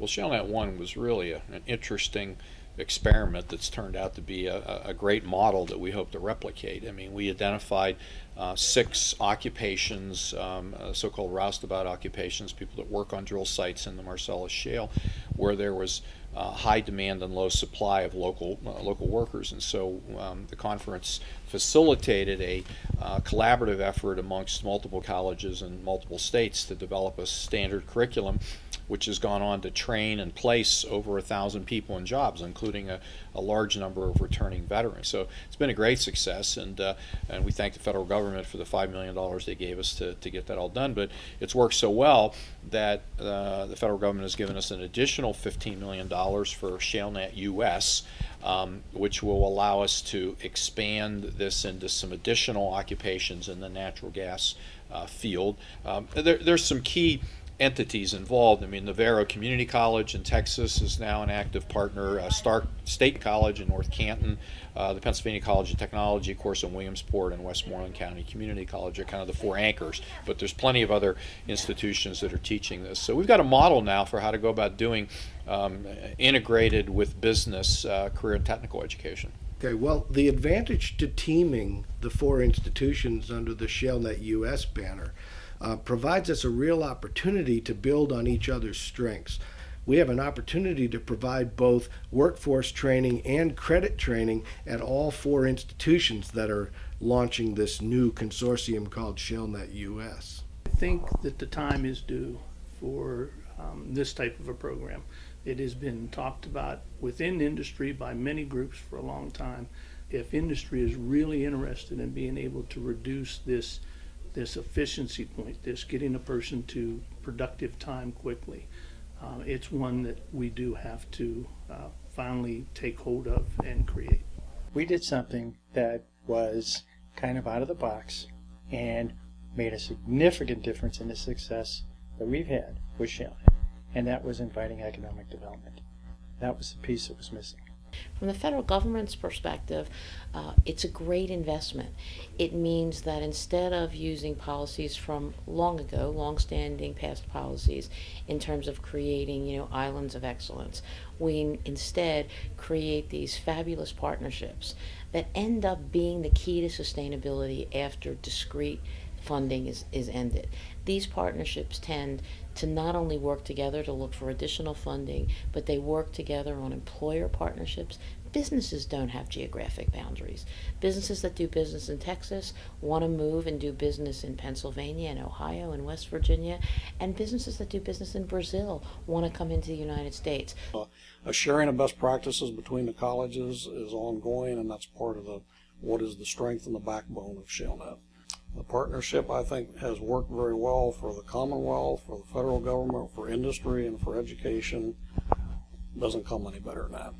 Well, ShaleNET 1 was really an interesting experiment that's turned out to be a great model that we hope to replicate. I mean, we identified 6 occupations, so-called roustabout occupations, people that work on drill sites in the Marcellus Shale, where there was high demand and low supply of local workers. And so the conference facilitated a collaborative effort amongst multiple colleges and multiple states to develop a standard curriculum which has gone on to train and place over 1,000 people in jobs, including a large number of returning veterans. So it's been a great success, and we thank the federal government for the $5 million they gave us to get that all done. But it's worked so well that the federal government has given us an additional $15 million for ShaleNET US, which will allow us to expand this into some additional occupations in the natural gas field. There's some key entities involved. I mean, Navarro Community College in Texas is now an active partner. Stark State College in North Canton, the Pennsylvania College of Technology, of course, in Williamsport, and Westmoreland County Community College are kind of the 4 anchors. But there's plenty of other institutions that are teaching this. So we've got a model now for how to go about doing integrated with business career and technical education. Okay, well, the advantage to teaming the 4 institutions under the ShaleNET US banner provides us a real opportunity to build on each other's strengths. We have an opportunity to provide both workforce training and credit training at all 4 institutions that are launching this new consortium called ShaleNET US. I think that the time is due for this type of a program. It has been talked about within industry by many groups for a long time. If industry is really interested in being able to reduce this efficiency point, this getting a person to productive time quickly, it's one that we do have to finally take hold of and create. We did something that was kind of out of the box and made a significant difference in the success that we've had with ShaleNET, and that was inviting economic development. That was the piece that was missing. From the federal government's perspective, it's a great investment. It means that instead of using policies from long ago, long-standing past policies, in terms of creating, islands of excellence, we instead create these fabulous partnerships that end up being the key to sustainability after discrete funding is ended. These partnerships tend to not only work together to look for additional funding, but they work together on employer partnerships. Businesses don't have geographic boundaries. Businesses that do business in Texas want to move and do business in Pennsylvania and Ohio and West Virginia, and businesses that do business in Brazil want to come into the United States. A sharing of best practices between the colleges is ongoing, and that's part of what is the strength and the backbone of ShaleNET. The partnership, I think, has worked very well for the Commonwealth, for the federal government, for industry, and for education. Doesn't come any better than that.